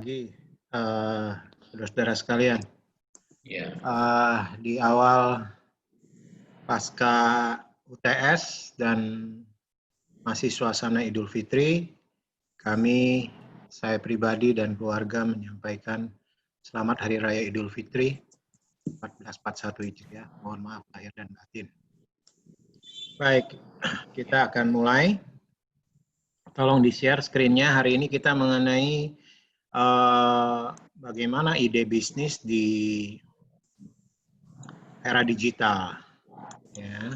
pagi, saudara-saudara sekalian. Ya. Di awal pasca UTS dan masih suasana Idul Fitri, saya pribadi dan keluarga menyampaikan selamat Hari Raya Idul Fitri 1441 Hijriah. Mohon maaf lahir dan batin. Baik, kita akan mulai. Tolong di-share screen-nya. Hari ini kita mengenai bagaimana ide bisnis di era digital. Ya.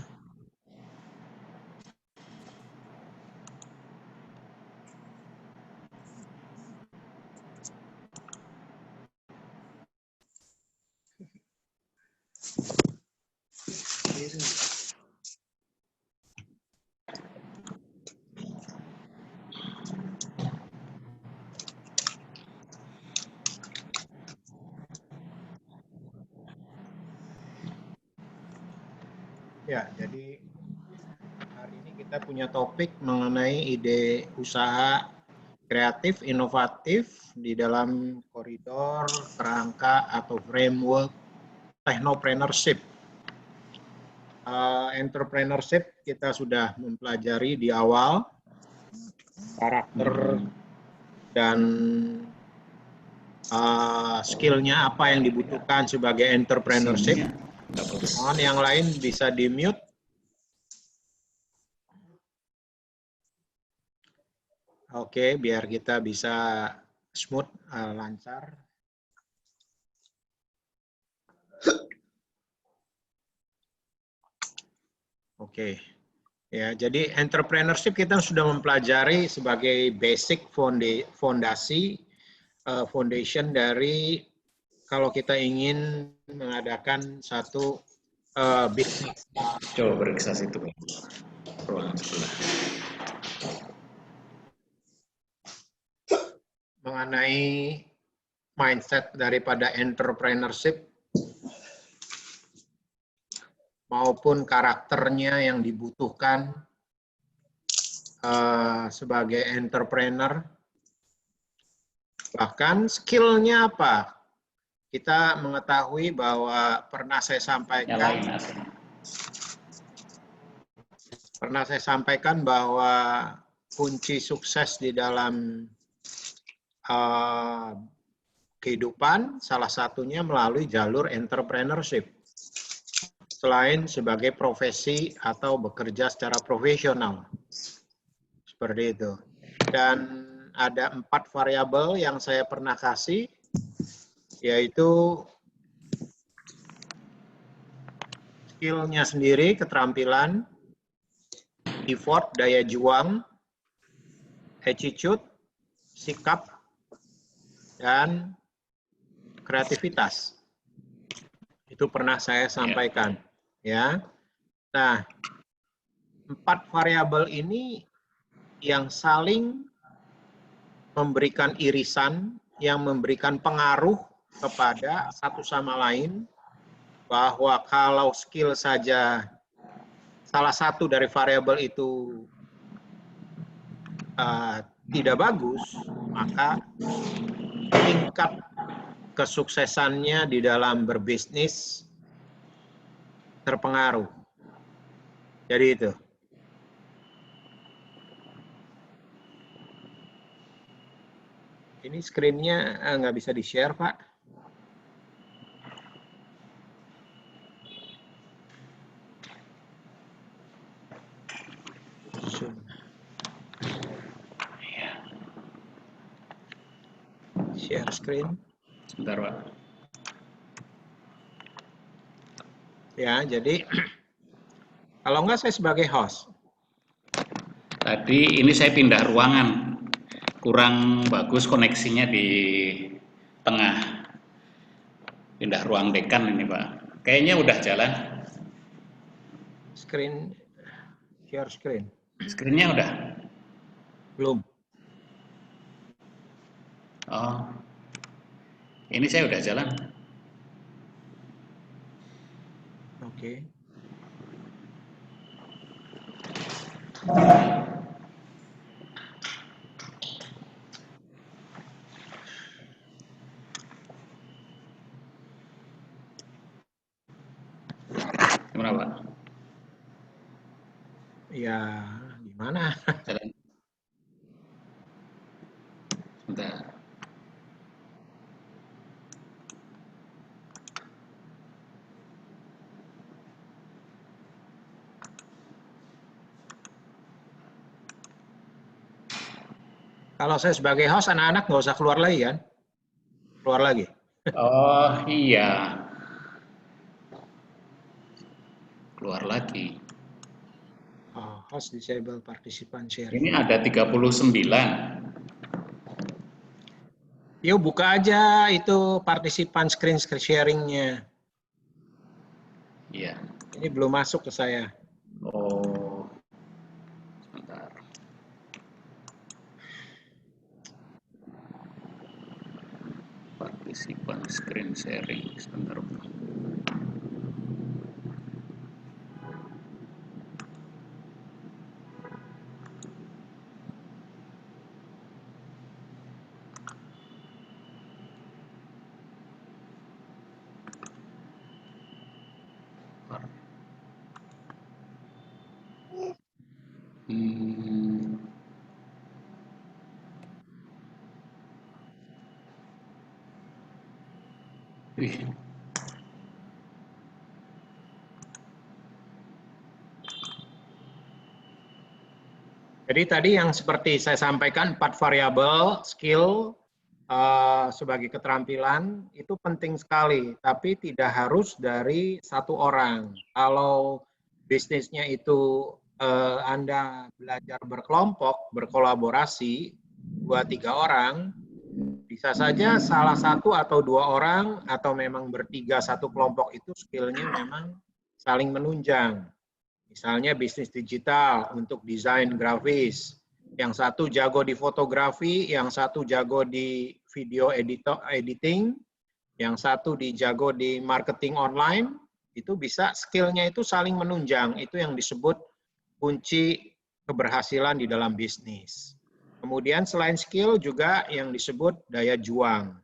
Ya, jadi hari ini kita punya topik mengenai ide usaha kreatif, inovatif di dalam koridor, kerangka, atau framework technopreneurship. Entrepreneurship kita sudah mempelajari di awal, karakter dan skill-nya apa yang dibutuhkan sebagai entrepreneurship. Mohon yang lain bisa di-mute. Oke, biar kita bisa smooth, lancar. Oke, ya. Jadi entrepreneurship kita sudah mempelajari sebagai basic fondasi, foundation dari kalau kita ingin mengadakan satu bisnis. Coba periksa situ, ruangan sebelah. Mengenai mindset daripada entrepreneurship maupun karakternya yang dibutuhkan sebagai entrepreneur, bahkan skill-nya apa. Kita mengetahui bahwa pernah saya sampaikan bahwa kunci sukses di dalam kehidupan salah satunya melalui jalur entrepreneurship. Selain sebagai profesi atau bekerja secara profesional. Seperti itu. Dan ada 4 variabel yang saya pernah kasih, yaitu skill-nya sendiri, keterampilan, effort, daya juang, attitude, sikap, dan kreativitas. Itu pernah saya sampaikan. Ya. Nah, 4 variabel ini yang saling memberikan irisan, yang memberikan pengaruh kepada satu sama lain, bahwa kalau skill saja salah satu dari variabel itu tidak bagus, maka tingkat kesuksesannya di dalam berbisnis terpengaruh. Jadi itu. Ini screen-nya nggak bisa di-share, Pak. Share screen. Sebentar, Pak. Ya, jadi kalau nggak saya sebagai host. Tadi ini saya pindah ruangan. Kurang bagus koneksinya di tengah. Pindah ruang dekan ini, Pak. Kayaknya udah jalan. Share screen. Screen-nya udah? Belum. Oh. Ini saya udah jalan. Oke. gimana Pak? Ya, gimana? Jalan. Sebentar. Kalau saya sebagai host, anak-anak nggak usah keluar lagi kan? Keluar lagi. Oh iya, keluar lagi. Oh, host disable participant sharing. Ini ada 39. Yuk buka aja itu partisipan screen sharing-nya. Iya. Ini belum masuk ke saya. Oh, sebentar. Partisipan screen sharing, sebentar. Hmm. Wih. Jadi tadi yang seperti saya sampaikan 4 variabel skill sebagai keterampilan itu penting sekali, tapi tidak harus dari satu orang. Kalau bisnisnya itu Anda belajar berkelompok, berkolaborasi 2-3 orang, bisa saja salah satu atau 2 orang atau memang bertiga satu kelompok itu skillnya memang saling menunjang. Misalnya bisnis digital untuk desain grafis. Yang satu jago di fotografi, yang satu jago di video editing, yang satu jago di marketing online, itu bisa skillnya itu saling menunjang. Itu yang disebut kunci keberhasilan di dalam bisnis. Kemudian selain skill juga yang disebut daya juang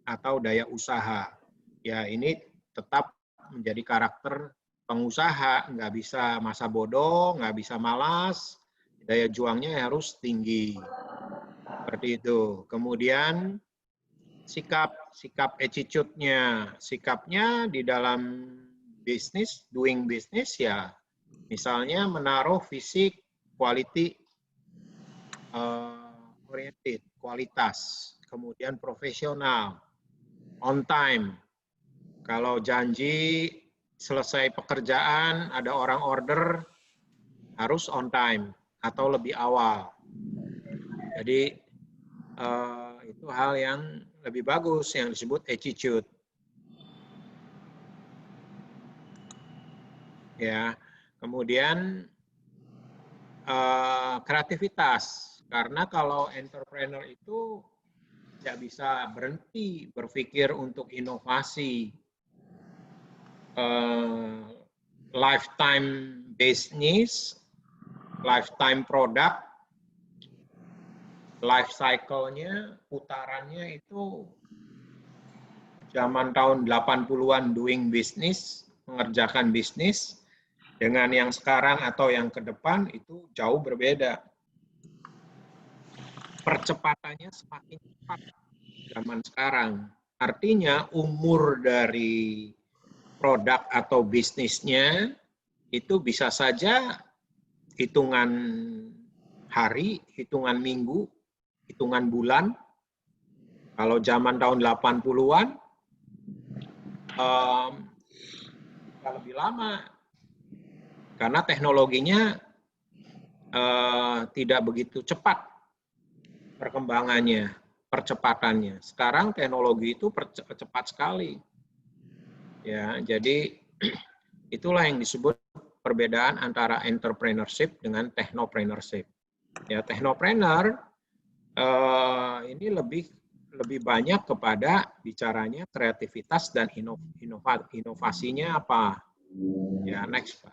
atau daya usaha. Ya ini tetap menjadi karakter pengusaha, nggak bisa masa bodoh, nggak bisa malas, daya juangnya harus tinggi. Seperti itu. Kemudian sikap attitude-nya, sikapnya di dalam bisnis, doing business ya, misalnya menaruh fisik, quality oriented, kualitas, kemudian profesional, on time. Kalau janji selesai pekerjaan, ada orang order, harus on time atau lebih awal. Jadi itu hal yang lebih bagus yang disebut attitude. Ya, kemudian kreativitas, karena kalau entrepreneur itu tidak bisa berhenti berpikir untuk inovasi. Lifetime business, lifetime product, life cycle-nya, putarannya itu zaman tahun 80-an doing business, mengerjakan bisnis, dengan yang sekarang atau yang ke depan itu jauh berbeda. Percepatannya semakin cepat zaman sekarang. Artinya umur dari produk atau bisnisnya itu bisa saja hitungan hari, hitungan minggu, hitungan bulan. Kalau zaman tahun 80-an, bisa lebih lama. Karena teknologinya tidak begitu cepat perkembangannya, percepatannya. Sekarang teknologi itu cepat sekali. Ya, jadi itulah yang disebut perbedaan antara entrepreneurship dengan technopreneurship. Ya, technopreneur ini lebih banyak kepada bicaranya kreativitas dan inovasinya apa. Ya, next, Pak.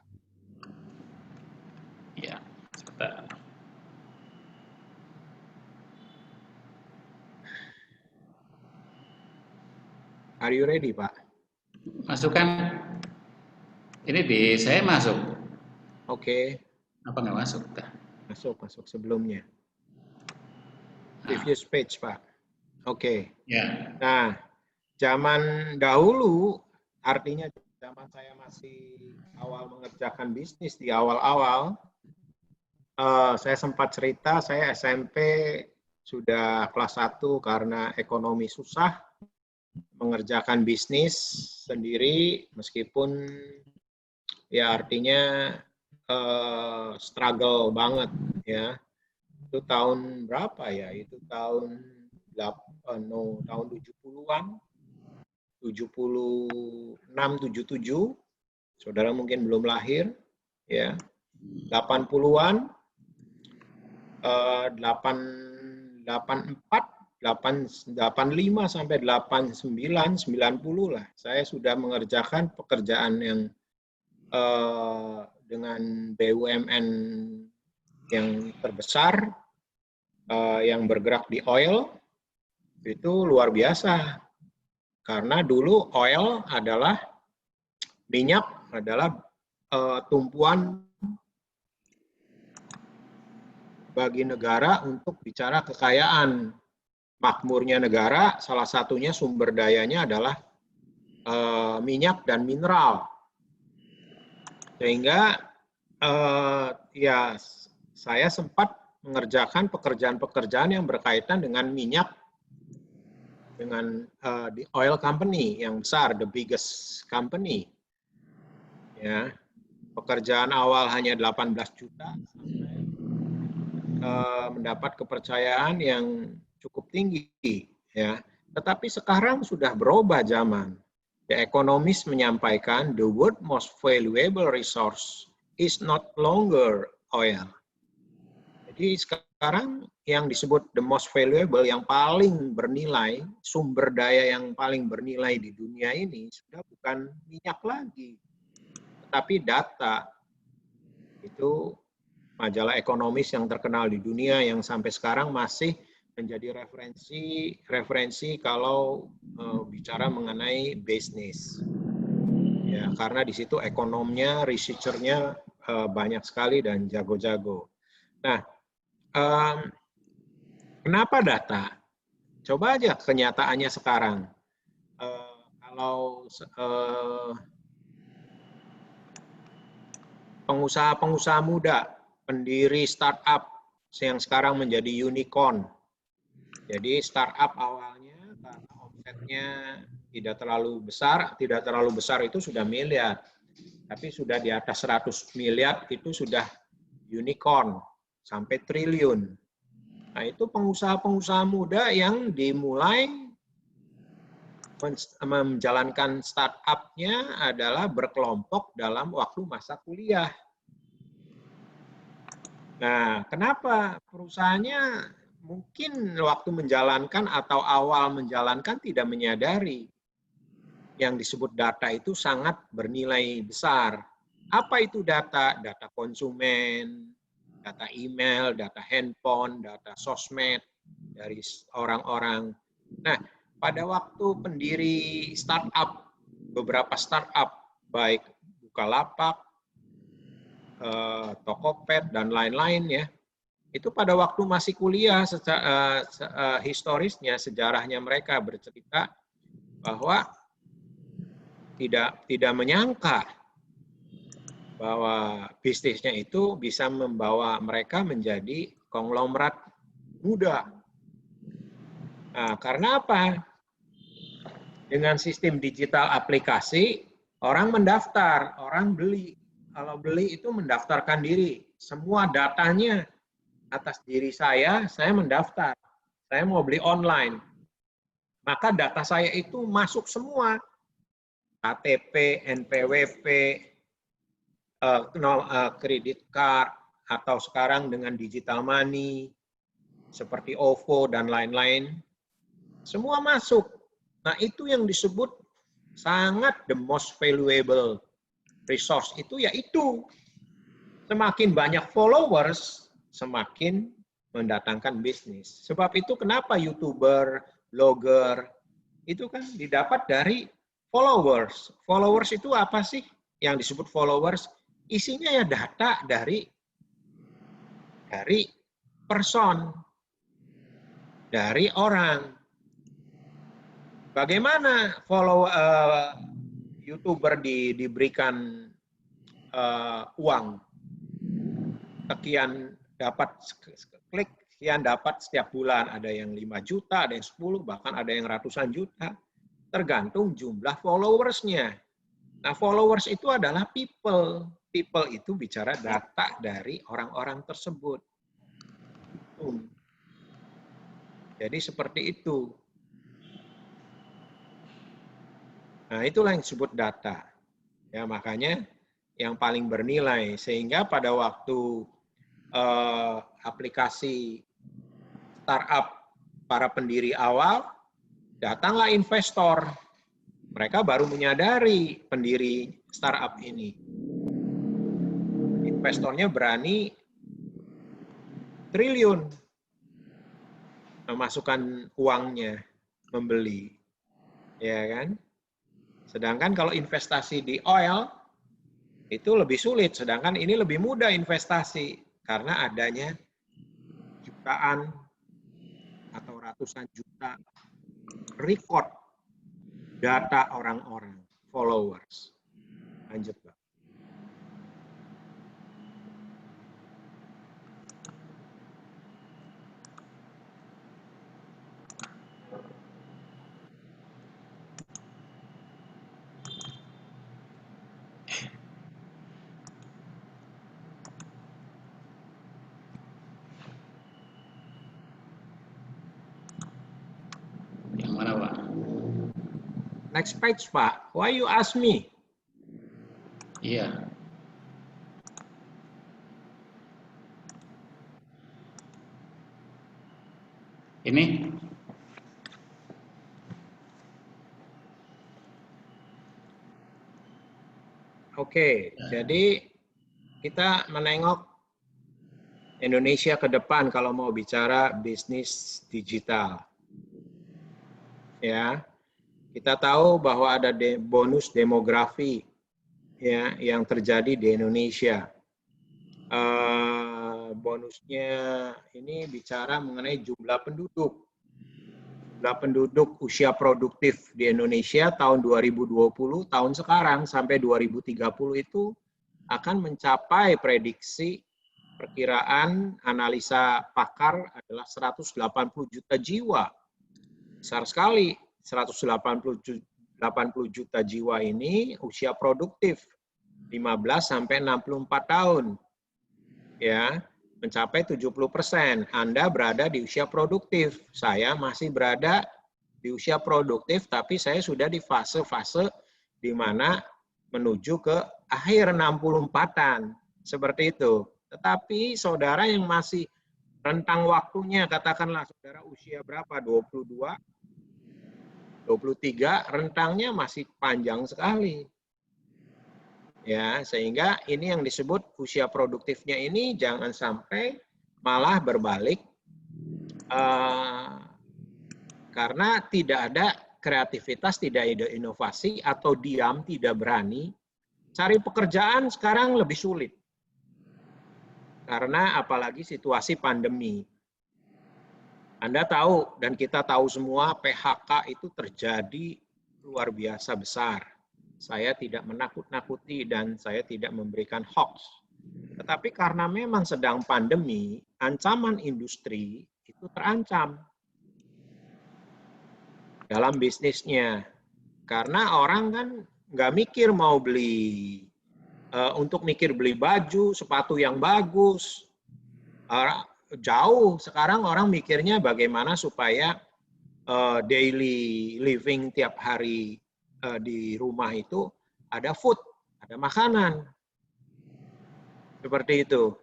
Ya, sebentar. Are you ready, Pak? Masukkan. Ini di saya masuk. Oke, Apa nggak masuk? masuk sebelumnya. Nah, Previous page, Pak. Oke. ya. Nah, zaman dahulu, artinya zaman saya masih awal mengerjakan bisnis di awal-awal, saya sempat cerita, saya SMP sudah kelas 1 karena ekonomi susah, mengerjakan bisnis sendiri, meskipun ya artinya struggle banget ya. Itu tahun berapa ya? Itu tahun tahun 70-an, 76, 77. Saudara mungkin belum lahir ya. 80-an, 84, 85 sampai 89, 90 lah. Saya sudah mengerjakan pekerjaan yang dengan BUMN yang terbesar, yang bergerak di oil, itu luar biasa. Karena dulu oil adalah, minyak adalah tumpuan bagi negara untuk bicara kekayaan. Makmurnya negara, salah satunya sumber dayanya adalah minyak dan mineral. Sehingga ya saya sempat mengerjakan pekerjaan-pekerjaan yang berkaitan dengan minyak, dengan the oil company yang besar, the biggest company. Ya, pekerjaan awal hanya 18 juta sampai mendapat kepercayaan yang cukup tinggi, ya. Tetapi sekarang sudah berubah zaman. The Economist menyampaikan the world most valuable resource is not longer oil. Jadi sekarang yang disebut the most valuable, yang paling bernilai, sumber daya yang paling bernilai di dunia ini sudah bukan minyak lagi, tetapi data. Itu majalah ekonomis yang terkenal di dunia yang sampai sekarang masih menjadi referensi kalau bicara mengenai bisnis. Ya, karena di situ ekonomnya, researchernya banyak sekali dan jago-jago. Nah, kenapa data? Coba aja kenyataannya sekarang. Kalau pengusaha-pengusaha muda, pendiri startup yang sekarang menjadi unicorn. Jadi startup awalnya karena omsetnya tidak terlalu besar itu sudah miliar. Tapi sudah di atas 100 miliar itu sudah unicorn, sampai triliun. Nah, itu pengusaha-pengusaha muda yang dimulai menjalankan startup-nya adalah berkelompok dalam waktu masa kuliah. Nah, kenapa perusahaannya mungkin waktu menjalankan atau awal menjalankan tidak menyadari yang disebut data itu sangat bernilai besar. Apa itu data? Data konsumen, data email, data handphone, data sosmed dari orang-orang. Nah, pada waktu pendiri startup, beberapa startup, baik Bukalapak, Tokopedia, dan lain-lain ya, itu pada waktu masih kuliah, historisnya, sejarahnya mereka bercerita bahwa tidak menyangka bahwa bisnisnya itu bisa membawa mereka menjadi konglomerat muda. Nah, karena apa? Dengan sistem digital aplikasi, orang mendaftar, orang beli. Kalau beli itu mendaftarkan diri. Semua datanya atas diri saya mendaftar. Saya mau beli online. Maka data saya itu masuk semua. KTP, NPWP, kredit card, atau sekarang dengan digital money, seperti OVO dan lain-lain. Semua masuk. Nah, itu yang disebut sangat the most valuable resource. Itu yaitu semakin banyak followers, semakin mendatangkan bisnis. Sebab itu kenapa YouTuber, blogger, itu kan didapat dari followers. Followers itu apa sih? yang disebut followers, isinya ya data dari person, dari orang. Bagaimana YouTuber diberikan uang, sekian dapat klik, sekian dapat setiap bulan, ada yang 5 juta, ada yang 10, bahkan ada yang ratusan juta, tergantung jumlah followersnya. Nah, followers itu adalah people. People itu bicara data dari orang-orang tersebut. Jadi seperti itu. Nah, itulah yang disebut data. Ya, makanya yang paling bernilai. Sehingga pada waktu aplikasi startup para pendiri awal, datanglah investor. Mereka baru menyadari pendiri startup ini. Investornya berani triliun memasukkan uangnya, membeli. Ya kan? Sedangkan kalau investasi di oil, itu lebih sulit. Sedangkan ini lebih mudah investasi. Karena adanya jutaan atau ratusan juta record data orang-orang, followers. Lanjut, Pak. Yang mana, Pak? Next page, Pak. Why you ask me? Iya. Ini? Oke, jadi kita menengok Indonesia ke depan kalau mau bicara bisnis digital. Ya, kita tahu bahwa ada bonus demografi ya yang terjadi di Indonesia. Bonusnya ini bicara mengenai jumlah penduduk. Jumlah penduduk usia produktif di Indonesia tahun 2020, tahun sekarang sampai 2030 itu akan mencapai prediksi perkiraan analisa pakar adalah 180 juta jiwa. Besar sekali, 180 juta jiwa ini usia produktif 15 sampai 64 tahun. Ya, mencapai 70%. Anda berada di usia produktif. Saya masih berada di usia produktif, tapi saya sudah di fase-fase di mana menuju ke akhir 64-an. Seperti itu. Tetapi saudara yang masih rentang waktunya, katakanlah saudara usia berapa? 22, 23, rentangnya masih panjang sekali. Ya, sehingga ini yang disebut usia produktifnya ini jangan sampai malah berbalik karena tidak ada kreativitas, tidak ada inovasi, atau diam, tidak berani. Cari pekerjaan sekarang lebih sulit. Karena apalagi situasi pandemi. Anda tahu, dan kita tahu semua, PHK itu terjadi luar biasa besar. Saya tidak menakut-nakuti dan saya tidak memberikan hoax. Tetapi karena memang sedang pandemi, ancaman industri itu terancam dalam bisnisnya. Karena orang kan nggak mikir mau beli, untuk mikir beli baju, sepatu yang bagus. Jauh, sekarang orang mikirnya bagaimana supaya daily living tiap hari di rumah itu ada food, ada makanan. Seperti itu.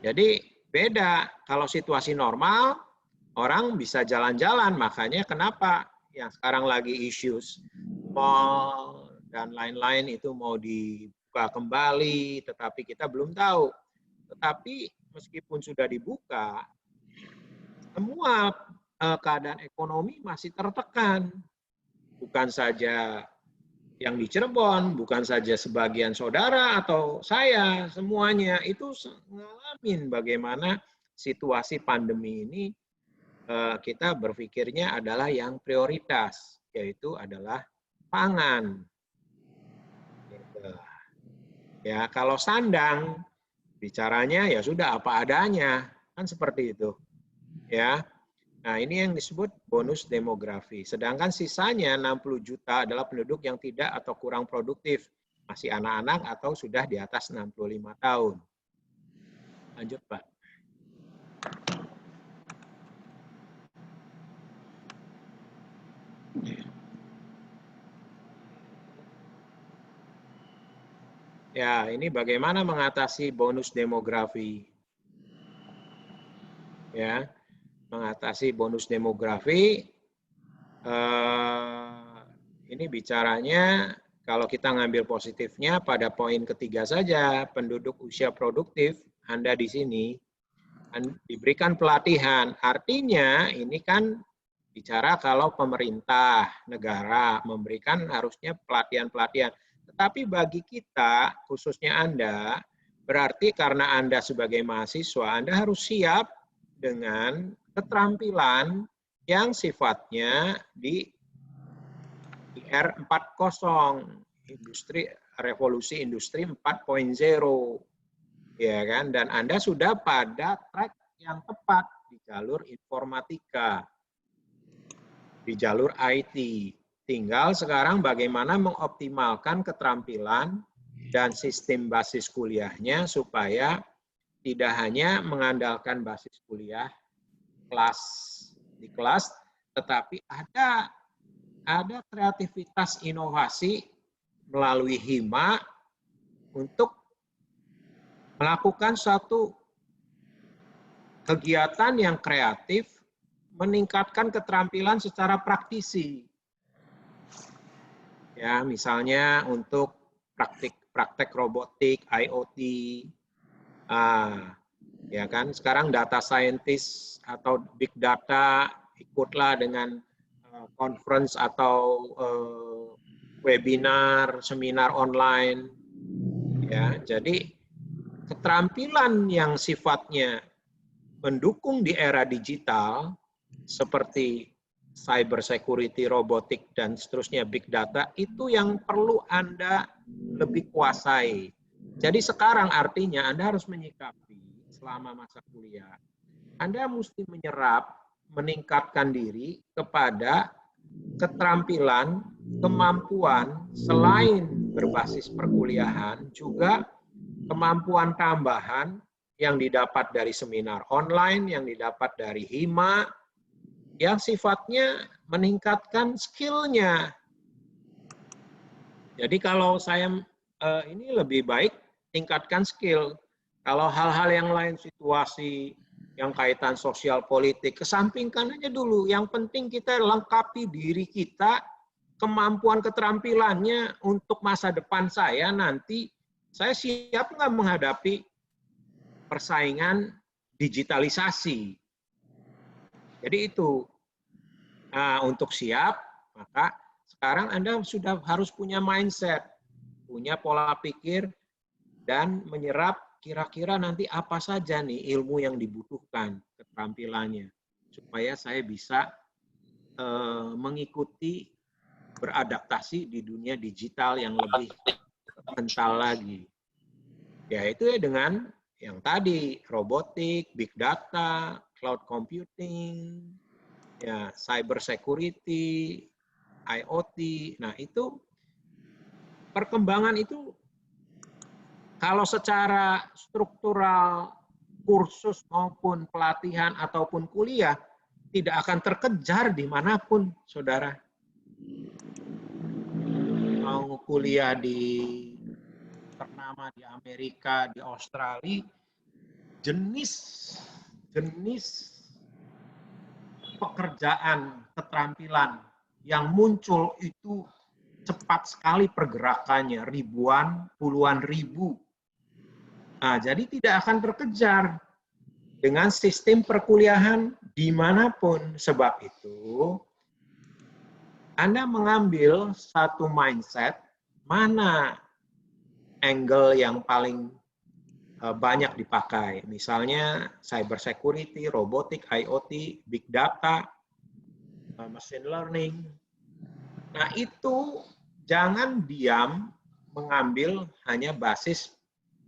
Jadi beda, kalau situasi normal, orang bisa jalan-jalan, makanya kenapa yang sekarang lagi issues mall dan lain-lain itu mau dibuka kembali, tetapi kita belum tahu. Tetapi meskipun sudah dibuka, semua keadaan ekonomi masih tertekan. Bukan saja yang di Cirebon, bukan saja sebagian saudara atau saya, semuanya itu ngalamin bagaimana situasi pandemi ini kita berpikirnya adalah yang prioritas, yaitu adalah pangan. Ya, kalau sandang bicaranya ya sudah apa adanya, kan seperti itu. Ya. Nah, ini yang disebut bonus demografi. Sedangkan sisanya 60 juta adalah penduduk yang tidak atau kurang produktif, masih anak-anak atau sudah di atas 65 tahun. Lanjut, Pak. Ya, ini bagaimana mengatasi bonus demografi. Ya, mengatasi bonus demografi, ini bicaranya kalau kita ngambil positifnya pada poin ketiga saja, penduduk usia produktif, Anda di sini diberikan pelatihan. Artinya ini kan bicara kalau pemerintah, negara memberikan harusnya pelatihan-pelatihan. Tetapi bagi kita, khususnya Anda, berarti karena Anda sebagai mahasiswa, Anda harus siap dengan keterampilan yang sifatnya di R40, revolusi industri 4.0, ya kan? Dan Anda sudah pada track yang tepat di jalur informatika, di jalur IT. Tinggal sekarang bagaimana mengoptimalkan keterampilan dan sistem basis kuliahnya supaya tidak hanya mengandalkan basis kuliah di kelas, tetapi ada kreativitas inovasi melalui hima untuk melakukan suatu kegiatan yang kreatif, meningkatkan keterampilan secara praktisi. Ya, misalnya untuk praktek robotik, IoT, ya kan, sekarang data scientist atau big data ikutlah dengan conference atau webinar, seminar online. Ya, jadi keterampilan yang sifatnya mendukung di era digital seperti cyber security, robotik dan seterusnya, big data itu yang perlu Anda lebih kuasai. Jadi sekarang artinya Anda harus menyikapi selama masa kuliah, Anda mesti menyerap, meningkatkan diri kepada keterampilan, kemampuan selain berbasis perkuliahan, juga kemampuan tambahan yang didapat dari seminar online, yang didapat dari hima, yang sifatnya meningkatkan skill-nya. Jadi kalau saya ini lebih baik tingkatkan skill. Kalau hal-hal yang lain, situasi yang kaitan sosial politik, kesampingkan aja dulu. Yang penting kita lengkapi diri kita, kemampuan keterampilannya untuk masa depan saya nanti, saya siap nggak menghadapi persaingan digitalisasi. Jadi itu. Nah, untuk siap, maka sekarang Anda sudah harus punya mindset, punya pola pikir, dan menyerap kira-kira nanti apa saja nih ilmu yang dibutuhkan, keterampilannya, supaya saya bisa mengikuti, beradaptasi di dunia digital yang lebih kental lagi. Yaitu ya dengan yang tadi, robotik, big data, cloud computing, ya cyber security, IoT. Nah, itu perkembangan itu kalau secara struktural kursus maupun pelatihan ataupun kuliah tidak akan terkejar dimanapun, saudara. Mau kuliah di ternama di Amerika, di Australia, jenis pekerjaan, keterampilan yang muncul itu cepat sekali pergerakannya, ribuan, puluhan ribu. Nah, jadi tidak akan terkejar dengan sistem perkuliahan dimanapun. Sebab itu, Anda mengambil satu mindset mana angle yang paling banyak dipakai. Misalnya cyber security, robotik, IoT, big data, machine learning. Nah, itu jangan diam mengambil hanya basis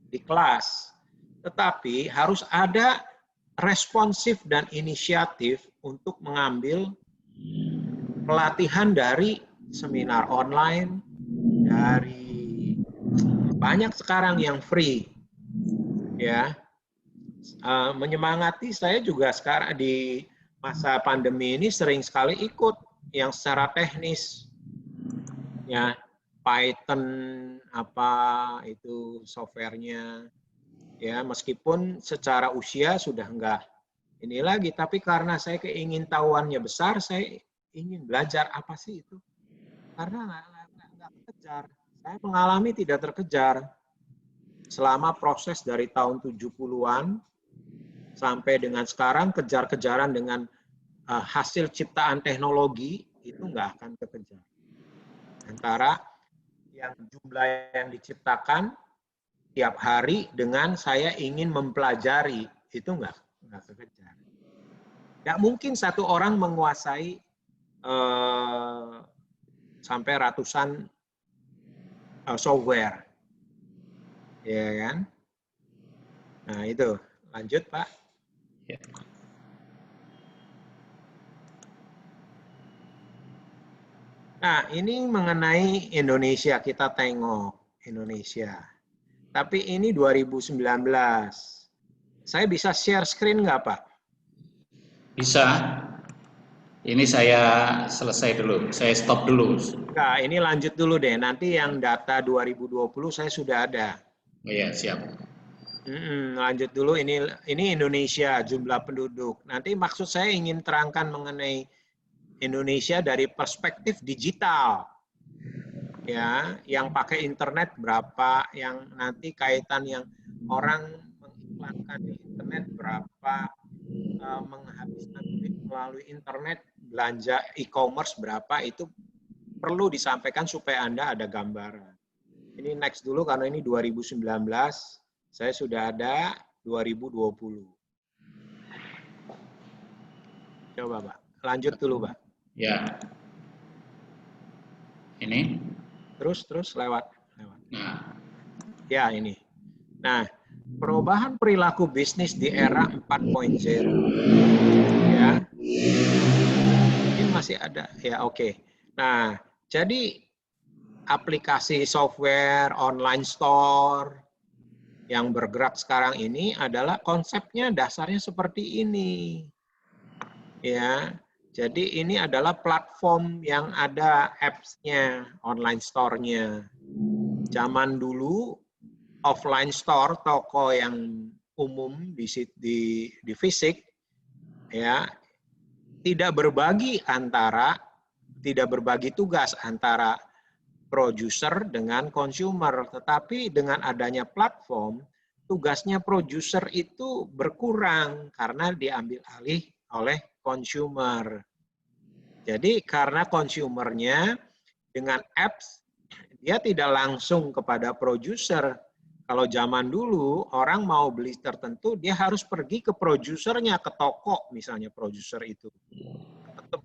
di kelas, tetapi harus ada responsif dan inisiatif untuk mengambil pelatihan dari seminar online, dari banyak sekarang yang free, ya. Menyemangati saya juga sekarang di masa pandemi ini sering sekali ikut yang secara teknis, ya, Python apa itu softwarenya, ya, meskipun secara usia sudah enggak ini lagi, tapi karena saya keingintahuannya besar, saya ingin belajar apa sih itu, karena nggak terkejar. Saya mengalami tidak terkejar selama proses dari tahun 70-an sampai dengan sekarang, kejar-kejaran dengan hasil ciptaan teknologi itu nggak akan terkejar. Antara yang jumlah yang diciptakan tiap hari dengan saya ingin mempelajari, itu nggak terkejar. Nggak mungkin satu orang menguasai sampai ratusan software, ya kan? Nah itu, lanjut Pak. Ya. Nah, ini mengenai Indonesia, kita tengok Indonesia. Tapi ini 2019. Saya bisa share screen nggak, Pak? Bisa. Ini saya selesai dulu, saya stop dulu. Enggak, ini lanjut dulu deh. Nanti yang data 2020 saya sudah ada. Oh ya, siap. Lanjut dulu, ini Indonesia, jumlah penduduk. Nanti maksud saya ingin terangkan mengenai Indonesia dari perspektif digital. Ya, yang pakai internet berapa, yang nanti kaitan yang orang mengiklankan di internet berapa, menghabiskan duit melalui internet, belanja e-commerce berapa, itu perlu disampaikan supaya Anda ada gambaran. Ini next dulu karena ini 2019, saya sudah ada 2020. Coba Pak, lanjut dulu Pak. Ya. Ini. Terus lewat. Nah. Ya ini. Nah, perubahan perilaku bisnis di era 4.0. Ya. Mungkin masih ada. Ya, oke. Nah, jadi aplikasi software, online store yang bergerak sekarang ini adalah konsepnya dasarnya seperti ini. Ya. Jadi ini adalah platform yang ada apps-nya, online store-nya. Zaman dulu offline store, toko yang umum di fisik, ya, tidak berbagi tugas antara produser dengan consumer, tetapi dengan adanya platform, tugasnya produser itu berkurang karena diambil alih oleh consumer. Jadi karena consumernya dengan apps, dia tidak langsung kepada produser. Kalau zaman dulu orang mau beli tertentu, dia harus pergi ke produsernya, ke toko misalnya produser itu.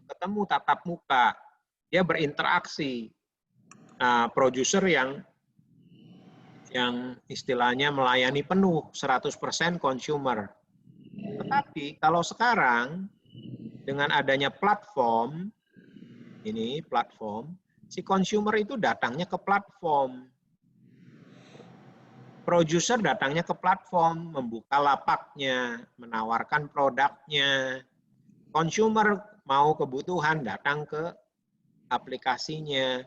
Ketemu tatap muka, dia berinteraksi. Nah, produser yang istilahnya melayani penuh 100% consumer. Tetapi kalau sekarang dengan adanya platform, ini platform, si consumer itu datangnya ke platform. Produser datangnya ke platform, membuka lapaknya, menawarkan produknya. Consumer mau kebutuhan datang ke aplikasinya,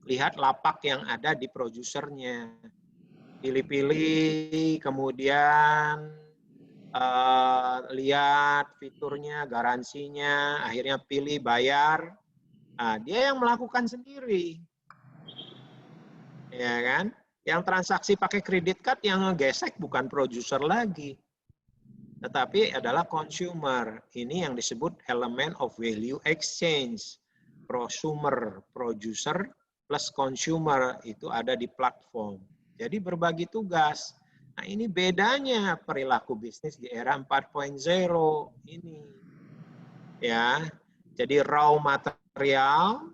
lihat lapak yang ada di produsernya. Pilih-pilih, kemudian lihat fiturnya, garansinya, akhirnya pilih bayar. Nah, dia yang melakukan sendiri. Ya kan? Yang transaksi pakai kredit card yang ngegesek bukan produser lagi. Tetapi adalah consumer. Ini yang disebut elemen of value exchange. Prosumer, producer, plus consumer itu ada di platform. Jadi berbagi tugas. Nah, ini bedanya perilaku bisnis di era 4.0 ini. Ya. Jadi raw material,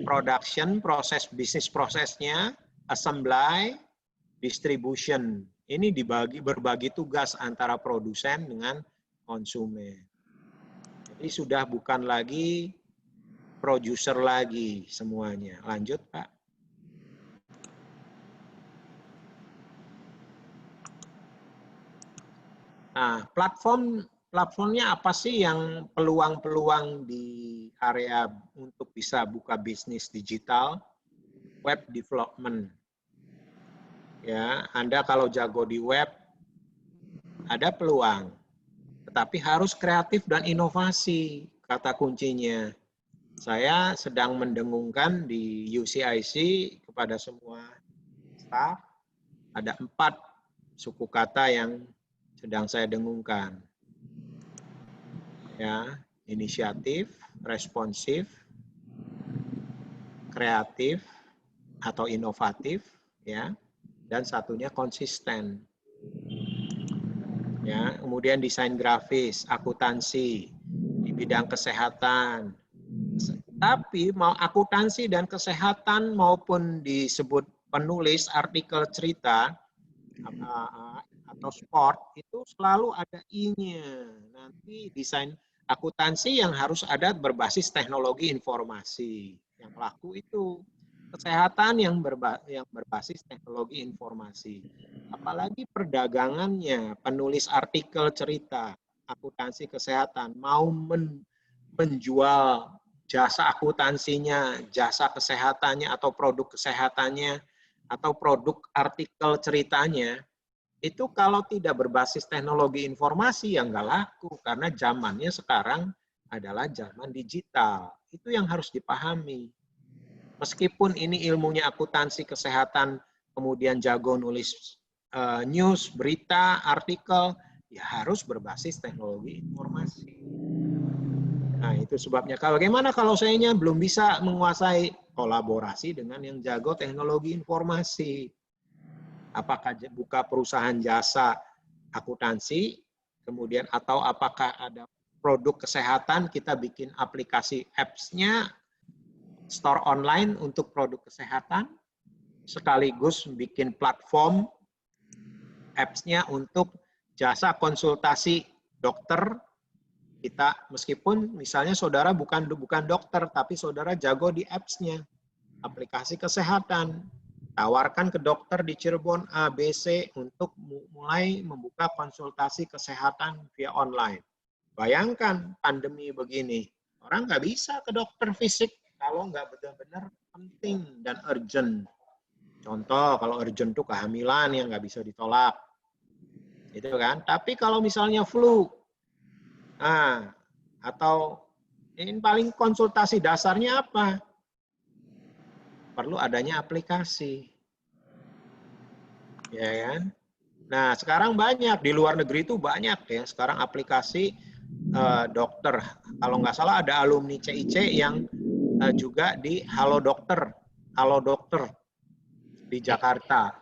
production, proses bisnis prosesnya, assembly, distribution. Ini berbagi tugas antara produsen dengan konsumen. Jadi sudah bukan lagi produser lagi semuanya. Lanjut, Pak. Nah, platformnya apa sih yang peluang-peluang di area untuk bisa buka bisnis digital? Web development. Ya, Anda kalau jago di web, ada peluang. Tetapi harus kreatif dan inovasi, kata kuncinya. Saya sedang mendengungkan di UCIC kepada semua staf, ada 4 suku kata yang sedang saya dengungkan. Ya, inisiatif, responsif, kreatif atau inovatif, ya, dan satunya konsisten. Ya, kemudian desain grafis, akuntansi, di bidang kesehatan. Tapi mau akuntansi dan kesehatan maupun disebut penulis artikel cerita atau sport itu selalu ada I-nya. Nanti desain akuntansi yang harus ada berbasis teknologi informasi. Yang laku itu kesehatan yang berbasis teknologi informasi. Apalagi perdagangannya, penulis artikel cerita, akuntansi kesehatan, mau menjual jasa akuntansinya, jasa kesehatannya, atau produk kesehatannya, atau produk artikel ceritanya, itu kalau tidak berbasis teknologi informasi ya nggak laku, karena zamannya sekarang adalah zaman digital. Itu yang harus dipahami. Meskipun ini ilmunya akuntansi kesehatan, kemudian jago nulis news, berita, artikel, ya harus berbasis teknologi informasi. Nah, itu sebabnya. Bagaimana kalau sayanya belum bisa menguasai, kolaborasi dengan yang jago teknologi informasi? Apakah buka perusahaan jasa akuntansi, kemudian atau apakah ada produk kesehatan, kita bikin aplikasi apps-nya, store online untuk produk kesehatan, sekaligus bikin platform apps-nya untuk jasa konsultasi dokter. Kita meskipun misalnya saudara bukan dokter, tapi saudara jago di apps-nya, aplikasi kesehatan, tawarkan ke dokter di Cirebon A, B, C untuk mulai membuka konsultasi kesehatan via online. Bayangkan pandemi begini, orang nggak bisa ke dokter fisik kalau nggak benar-benar penting dan urgent. Contoh, kalau urgent itu kehamilan yang nggak bisa ditolak. Itu kan. Tapi kalau misalnya flu, atau ini paling konsultasi dasarnya apa? Perlu adanya aplikasi. Ya kan? Nah, sekarang banyak di luar negeri itu banyak ya. Sekarang aplikasi dokter. Kalau nggak salah ada alumni CIC yang juga di Halo Dokter di Jakarta.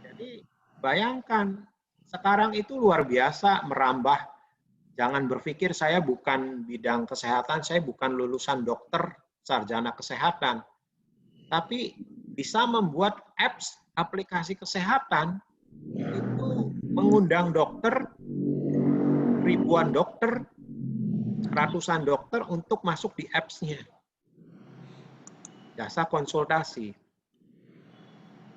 Jadi bayangkan sekarang itu luar biasa merambah. Jangan berpikir saya bukan bidang kesehatan, saya bukan lulusan dokter, sarjana kesehatan. Tapi bisa membuat apps, aplikasi kesehatan, itu mengundang dokter, ribuan dokter, ratusan dokter untuk masuk di apps-nya. Jasa konsultasi.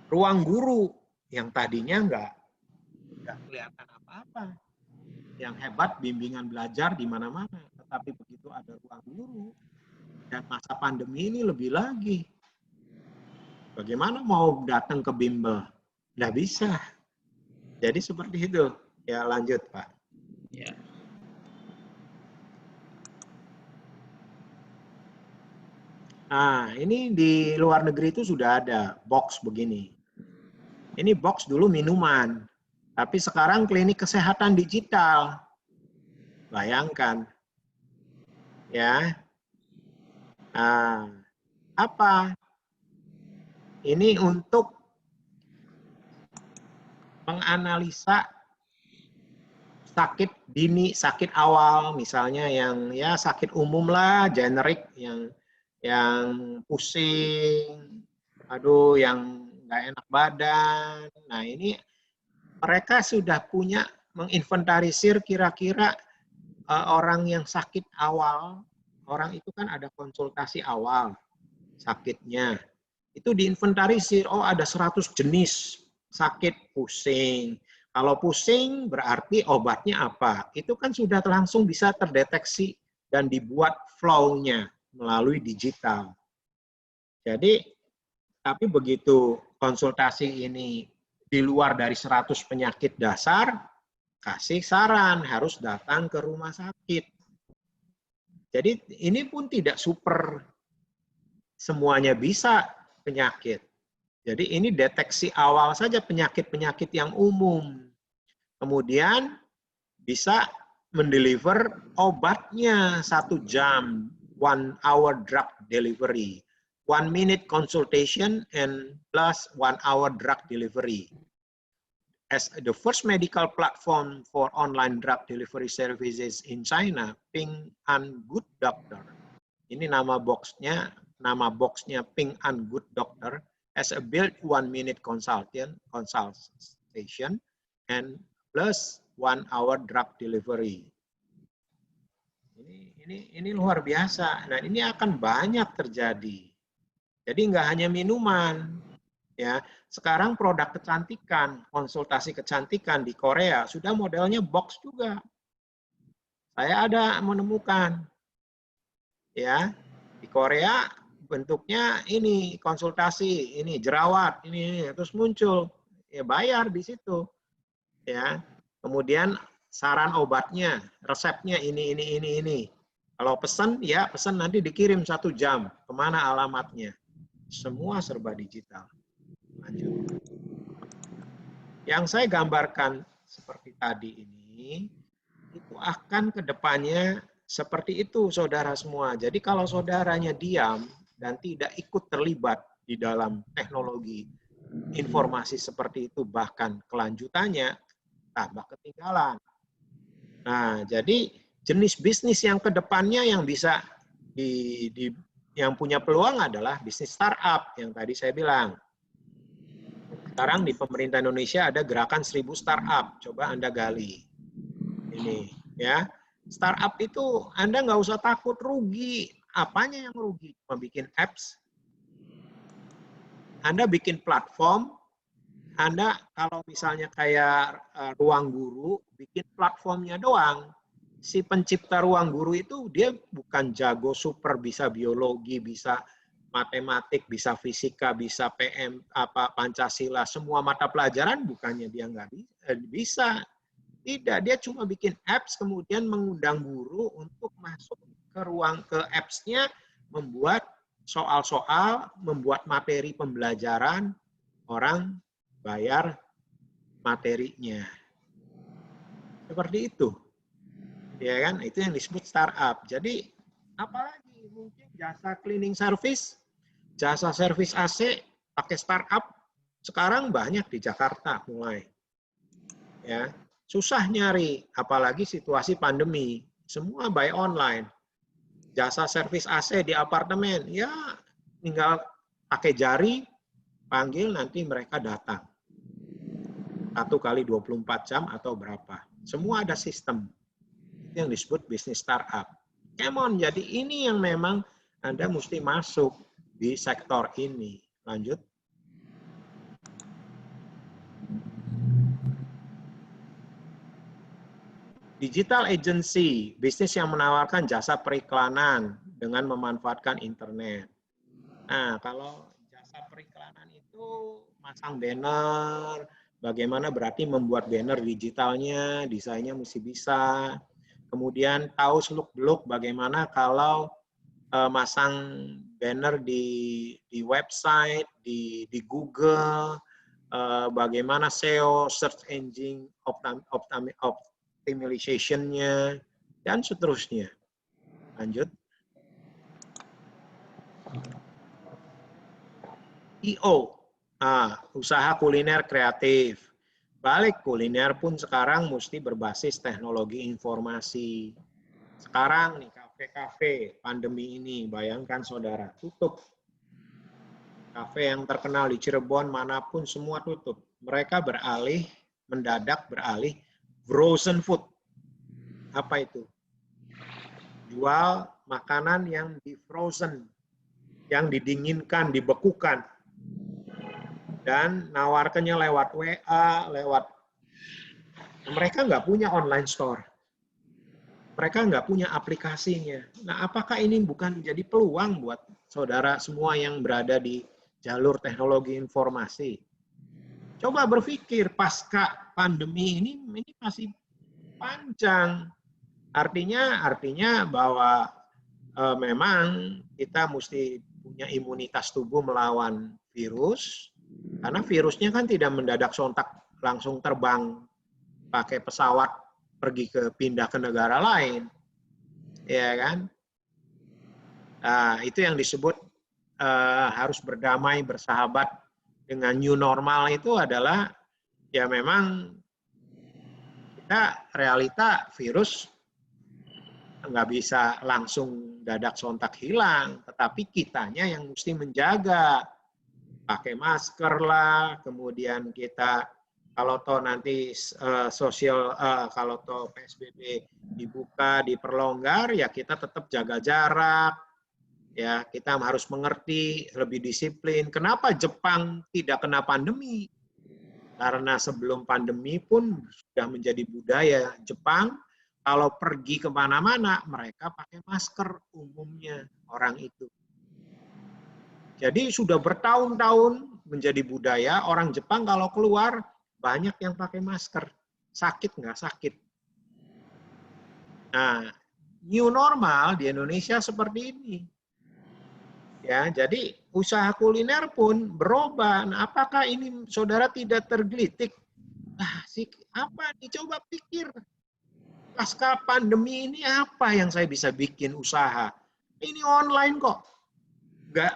Ruang guru yang tadinya nggak kelihatan apa-apa. Yang hebat bimbingan belajar di mana-mana. Tetapi begitu ada ruang guru, dan masa pandemi ini lebih lagi. Bagaimana mau datang ke bimbel? Nggak bisa. Jadi seperti itu. Ya lanjut, Pak. Ya. Nah, ini di luar negeri itu sudah ada box begini. Ini box dulu minuman. Tapi sekarang klinik kesehatan digital. Bayangkan. Ya. Nah, apa? Ini untuk menganalisa sakit dini, sakit awal, misalnya yang ya sakit umum lah, generik, yang pusing, aduh, yang nggak enak badan. Nah, ini mereka sudah punya menginventarisir kira-kira orang yang sakit awal, orang itu kan ada konsultasi awal sakitnya. Itu diinventarisir, oh ada 100 jenis sakit pusing. Kalau pusing berarti obatnya apa? Itu kan sudah langsung bisa terdeteksi dan dibuat flow-nya melalui digital. Jadi, tapi begitu konsultasi ini di luar dari 100 penyakit dasar, kasih saran harus datang ke rumah sakit. Jadi ini pun tidak super semuanya bisa penyakit. Jadi ini deteksi awal saja penyakit-penyakit yang umum. Kemudian bisa mendeliver obatnya 1 jam, 1 hour drug delivery, 1 minute consultation and plus 1 hour drug delivery. As the first medical platform for online drug delivery services in China, Ping An Good Doctor. Ini nama boxnya Ping An Good Doctor as a built 1 minute consultation and plus 1 hour drug delivery. Ini luar biasa. Nah, ini akan banyak terjadi. Jadi nggak hanya minuman, ya. Sekarang produk kecantikan, konsultasi kecantikan di Korea sudah modelnya box juga. Saya ada menemukan, ya, di Korea bentuknya ini konsultasi, ini jerawat, ini terus muncul, ya bayar di situ, ya. Kemudian saran obatnya, resepnya ini. Kalau pesan, ya pesan nanti dikirim 1 jam, kemana alamatnya. Semua serba digital. Lanjut. Yang saya gambarkan seperti tadi ini, itu akan ke depannya seperti itu, saudara semua. Jadi kalau saudaranya diam dan tidak ikut terlibat di dalam teknologi informasi seperti itu, bahkan kelanjutannya, tambah ketinggalan. Nah, jadi jenis bisnis yang ke depannya yang bisa yang punya peluang adalah bisnis startup yang tadi saya bilang. Sekarang di pemerintah Indonesia ada gerakan 1000 startup, coba Anda gali. Ini, ya. Startup itu Anda nggak usah takut rugi. Apanya yang rugi? Cuma bikin apps. Anda bikin platform. Anda kalau misalnya kayak Ruang Guru, bikin platformnya doang. Si pencipta Ruang Guru itu dia bukan jago super, bisa biologi, bisa matematik, bisa fisika, bisa PM, Pancasila, semua mata pelajaran bukannya dia nggak bisa. Tidak, dia cuma bikin apps, kemudian mengundang guru untuk masuk ke apps-nya, membuat soal-soal, membuat materi pembelajaran, orang bayar materinya. Seperti itu. Ya kan? Itu yang disebut startup. Jadi, apalagi mungkin jasa cleaning service, jasa servis AC pakai startup, sekarang banyak di Jakarta mulai. Ya. Susah nyari, apalagi situasi pandemi. Semua by online. Jasa servis AC di apartemen, ya tinggal pakai jari, panggil, nanti mereka datang. 1 kali 24 jam atau berapa. Semua ada sistem. Itu yang disebut bisnis startup. Come on, jadi ini yang memang Anda mesti masuk di sektor ini. Lanjut. Digital agency, bisnis yang menawarkan jasa periklanan dengan memanfaatkan internet. Nah, kalau jasa periklanan itu masang banner, bagaimana berarti membuat banner digitalnya, desainnya mesti bisa. Kemudian tahu seluk-beluk bagaimana kalau masang banner di website, di Google, bagaimana SEO, search engine optimization-nya, dan seterusnya. Lanjut. IO, usaha kuliner kreatif. Balik kuliner pun sekarang mesti berbasis teknologi informasi. Sekarang nih kafe-kafe pandemi ini, bayangkan saudara, tutup. Kafe yang terkenal di Cirebon manapun semua tutup. Mereka mendadak beralih frozen food. Apa itu? Jual makanan yang di frozen, yang didinginkan, dibekukan. Dan nawarkannya lewat WA, mereka nggak punya online store. Mereka nggak punya aplikasinya. Nah, apakah ini bukan menjadi peluang buat saudara semua yang berada di jalur teknologi informasi? Coba berpikir, pasca pandemi ini masih panjang. Artinya bahwa memang kita mesti punya imunitas tubuh melawan virus, karena virusnya kan tidak mendadak sontak langsung terbang pakai pesawat pindah ke negara lain, ya kan? Nah, itu yang disebut harus berdamai, bersahabat dengan new normal itu adalah ya memang kita realita virus nggak bisa langsung dadak sontak hilang, tetapi kitanya yang mesti menjaga. Pakai masker lah, kemudian kita kalau toh nanti kalau toh PSBB dibuka, diperlonggar, ya kita tetap jaga jarak, ya kita harus mengerti, lebih disiplin. Kenapa Jepang tidak kena pandemi? Karena sebelum pandemi pun sudah menjadi budaya Jepang, kalau pergi kemana-mana mereka pakai masker umumnya orang itu. Jadi sudah bertahun-tahun menjadi budaya orang Jepang kalau keluar banyak yang pakai masker. Sakit nggak sakit. Nah, new normal di Indonesia seperti ini. Ya, jadi usaha kuliner pun berubah. Nah, apakah ini saudara tidak tergelitik? Apa? Dicoba pikir. Pasca pandemi ini apa yang saya bisa bikin usaha? Ini online kok. Nggak,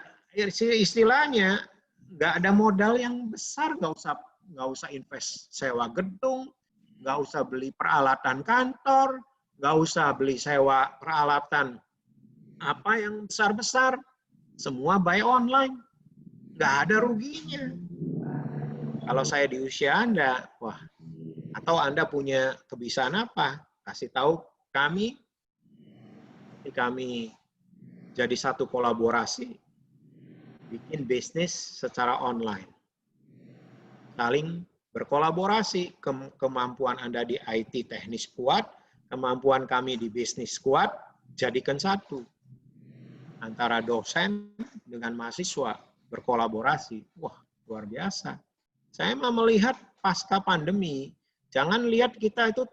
istilahnya nggak ada modal yang besar, nggak usah invest sewa gedung, nggak usah beli peralatan kantor, nggak usah beli sewa peralatan apa yang besar-besar, semua buy online, nggak ada ruginya. Kalau saya di usia Anda, wah, atau Anda punya kebiasaan apa? Kasih tahu kami jadi satu kolaborasi, bikin bisnis secara online. Saling berkolaborasi, kemampuan Anda di IT teknis kuat, kemampuan kami di bisnis kuat, jadikan satu. Antara dosen dengan mahasiswa berkolaborasi. Wah, luar biasa. Saya mau melihat pasca pandemi, jangan lihat kita itu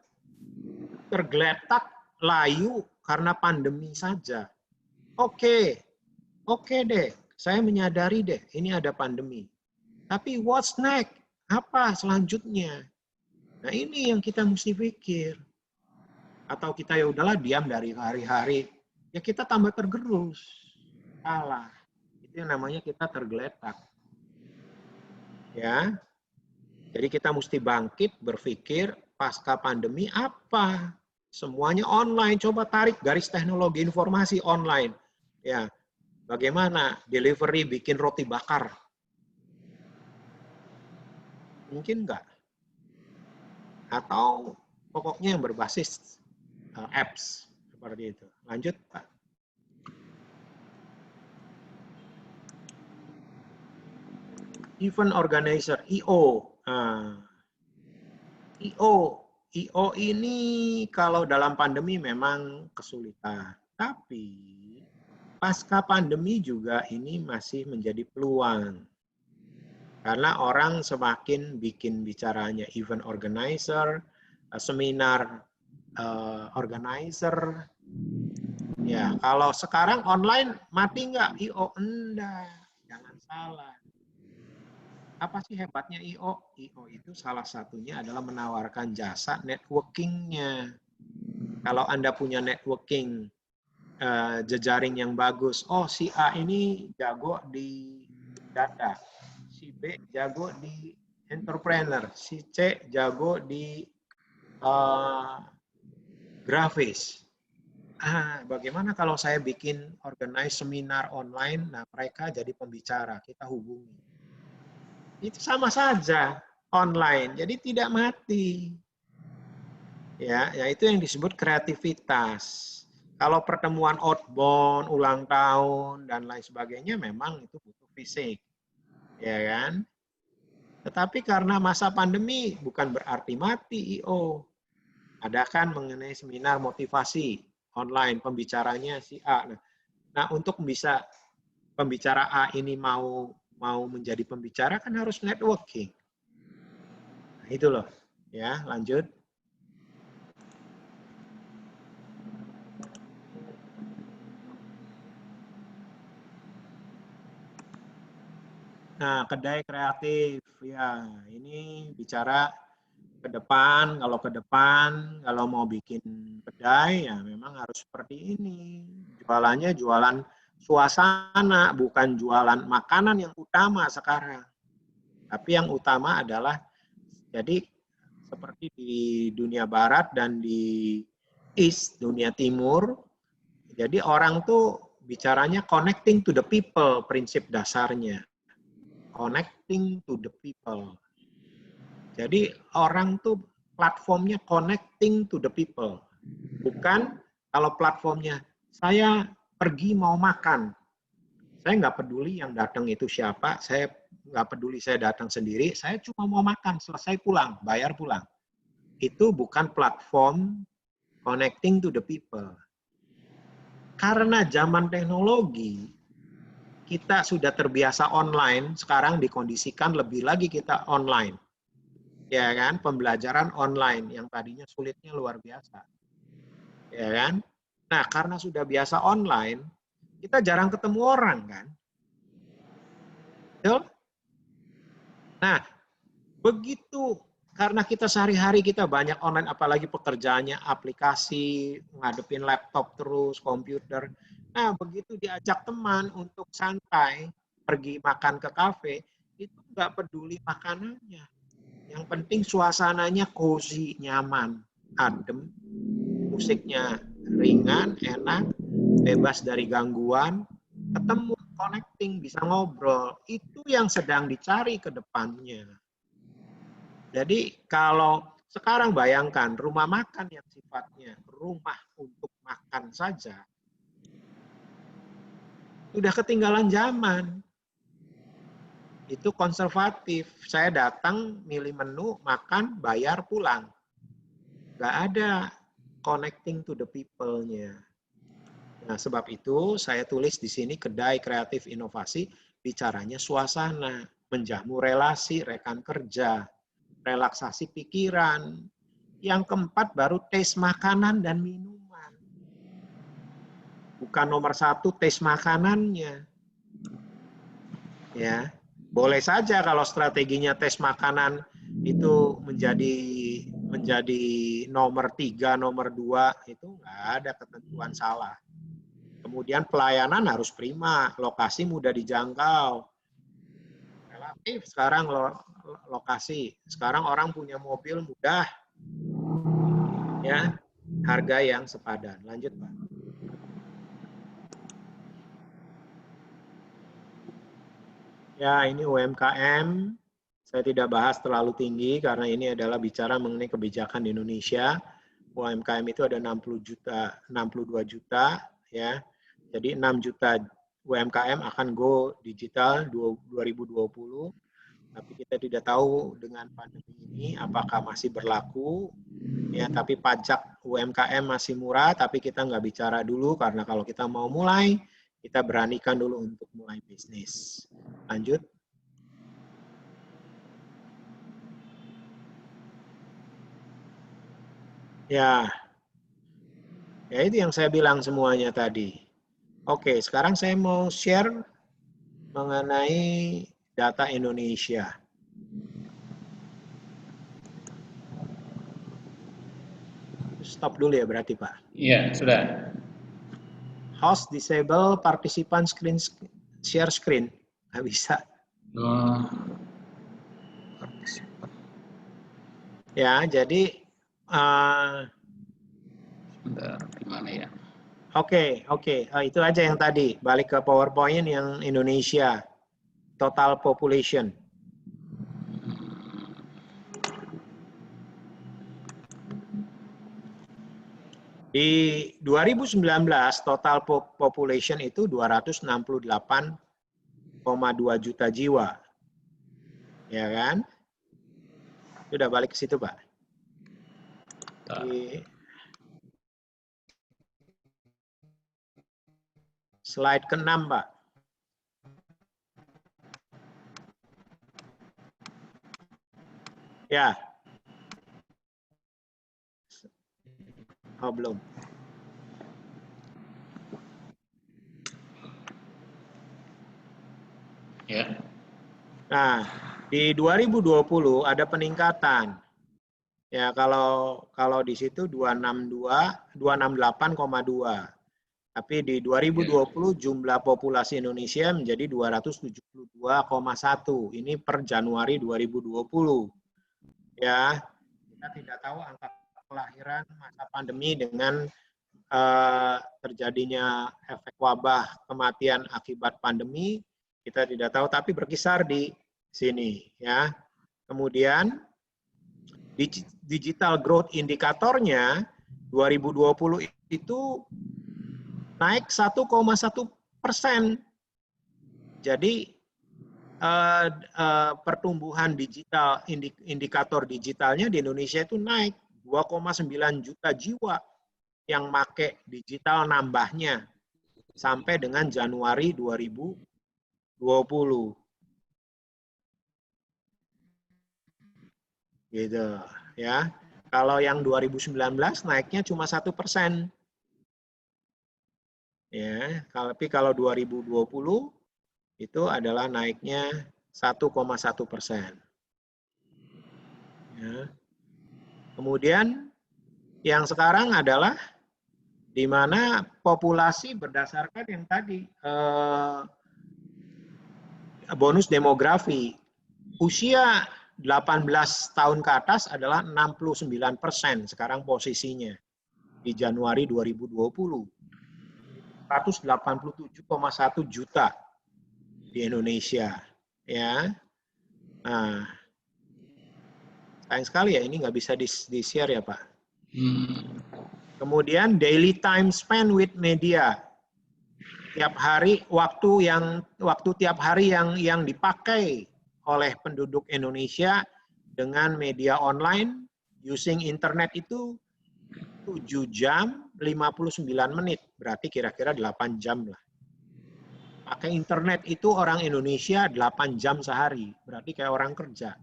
tergeletak, layu karena pandemi saja. Oke deh, saya menyadari deh, ini ada pandemi. Tapi what's next? Apa selanjutnya? Nah ini yang kita mesti pikir. Atau kita ya udahlah diam dari hari-hari, ya kita tambah tergerus. Salah. Itu yang namanya kita tergeletak. Ya. Jadi kita mesti bangkit, berpikir pasca pandemi apa? Semuanya online. Coba tarik garis teknologi informasi online. Ya. Bagaimana delivery bikin roti bakar? Mungkin enggak. Atau pokoknya yang berbasis apps seperti itu. Lanjut, Pak. Event organizer, IO. IO ini kalau dalam pandemi memang kesulitan. Tapi pasca pandemi juga ini masih menjadi peluang. Karena orang semakin bikin bicaranya event organizer, seminar organizer. Ya, kalau sekarang online mati nggak IO? Enggak, jangan salah. Apa sih hebatnya IO? IO itu salah satunya adalah menawarkan jasa networking-nya. Kalau Anda punya networking jejaring yang bagus. Oh, si A ini jago di data, si B jago di entrepreneur, si C jago di grafis. Bagaimana kalau saya bikin organize seminar online, nah mereka jadi pembicara, kita hubungi. Itu sama saja online, jadi tidak mati. Ya itu yang disebut kreativitas. Kalau pertemuan outbound, ulang tahun, dan lain sebagainya, memang itu butuh fisik. Ya kan? Tetapi karena masa pandemi, bukan berarti mati I.O. Adakan mengenai seminar motivasi online, pembicaranya si A. Nah, untuk bisa pembicara A ini mau menjadi pembicara, kan harus networking. Nah, itu loh. Ya, lanjut. Nah, kedai kreatif, ya ini bicara ke depan. Kalau mau bikin kedai, ya memang harus seperti ini. Jualannya jualan suasana, bukan jualan makanan yang utama sekarang. Tapi yang utama adalah, jadi seperti di dunia barat dan di East, dunia timur, jadi orang tuh bicaranya connecting to the people, prinsip dasarnya. Connecting to the people. Jadi orang tuh platformnya connecting to the people. Bukan kalau platformnya saya pergi mau makan. Saya nggak peduli yang datang itu siapa, saya nggak peduli saya datang sendiri, saya cuma mau makan, selesai pulang, bayar pulang. Itu bukan platform connecting to the people. Karena zaman teknologi, kita sudah terbiasa online, sekarang dikondisikan lebih lagi kita online. Ya kan, pembelajaran online yang tadinya sulitnya luar biasa. Ya kan? Nah, karena sudah biasa online, kita jarang ketemu orang kan. Betul? Nah, begitu karena kita sehari-hari kita banyak online, apalagi pekerjaannya aplikasi, ngadepin laptop terus, komputer. Nah, begitu diajak teman untuk santai, pergi makan ke kafe, itu nggak peduli makanannya. Yang penting suasananya cozy, nyaman, adem, musiknya ringan, enak, bebas dari gangguan, ketemu, connecting, bisa ngobrol. Itu yang sedang dicari ke depannya. Jadi kalau sekarang bayangkan rumah makan yang sifatnya rumah untuk makan saja, sudah ketinggalan zaman. Itu konservatif. Saya datang, milih menu, makan, bayar, pulang. Nggak ada connecting to the people-nya. Nah, sebab itu saya tulis di sini kedai kreatif inovasi, bicaranya suasana, menjamu relasi, rekan kerja, relaksasi pikiran. Yang keempat baru tes makanan dan minuman. Bukan nomor satu tes makanannya. Ya, boleh saja kalau strateginya tes makanan itu menjadi nomor 3, nomor 2, itu nggak ada ketentuan salah. Kemudian pelayanan harus prima, lokasi mudah dijangkau. Relatif sekarang lokasi. Sekarang orang punya mobil mudah. Ya, harga yang sepadan. Lanjut, Pak. Ya, ini UMKM. Saya tidak bahas terlalu tinggi karena ini adalah bicara mengenai kebijakan di Indonesia. UMKM itu ada 62 juta, ya. Jadi 6 juta UMKM akan go digital 2020. Tapi kita tidak tahu dengan pandemi ini apakah masih berlaku. Ya, tapi pajak UMKM masih murah, tapi kita nggak bicara dulu karena kalau kita mau mulai, kita beranikan dulu untuk mulai bisnis. Lanjut. Ya, itu yang saya bilang semuanya tadi. Oke, sekarang saya mau share mengenai data Indonesia. Stop dulu ya berarti, Pak. Iya, sudah. Host disable participant screen share screen. Nggak bisa. Oh. Ya, jadi Bentar, gimana ya? Oke. Itu aja yang tadi. Balik ke PowerPoint yang Indonesia. Total population. Di 2019 total population itu 268,2 juta jiwa. Ya kan? Sudah balik ke situ, Pak. Di slide ke-6, Pak. Ya. Oh, belum. Ya. Nah, di 2020 ada peningkatan. Ya, kalau di situ 268,2. Tapi di 2020 jumlah populasi Indonesia menjadi 272,1. Ini per Januari 2020. Ya, kita tidak tahu angka kelahiran masa pandemi dengan terjadinya efek wabah kematian akibat pandemi, kita tidak tahu, tapi berkisar di sini. Ya. Kemudian digital growth indikatornya 2020 itu naik 1,1%. Jadi pertumbuhan digital, indikator digitalnya di Indonesia itu naik 2,9 juta jiwa yang make digital nambahnya sampai dengan Januari 2020. Gitu ya. Kalau yang 2019 naiknya cuma 1%. Ya, tapi kalau 2020 itu adalah naiknya 1,1%. Ya. Kemudian yang sekarang adalah di mana populasi berdasarkan yang tadi bonus demografi. Usia 18 tahun ke atas adalah 69% sekarang posisinya di Januari 2020. 187,1 juta di Indonesia, ya. Nah, sayang sekali ya ini nggak bisa di-share ya Pak. Kemudian daily time spent with media, tiap hari waktu tiap hari yang dipakai oleh penduduk Indonesia dengan media online using internet itu 7 jam 59 menit, berarti kira-kira 8 jam lah. Pakai internet itu orang Indonesia 8 jam sehari, berarti kayak orang kerja.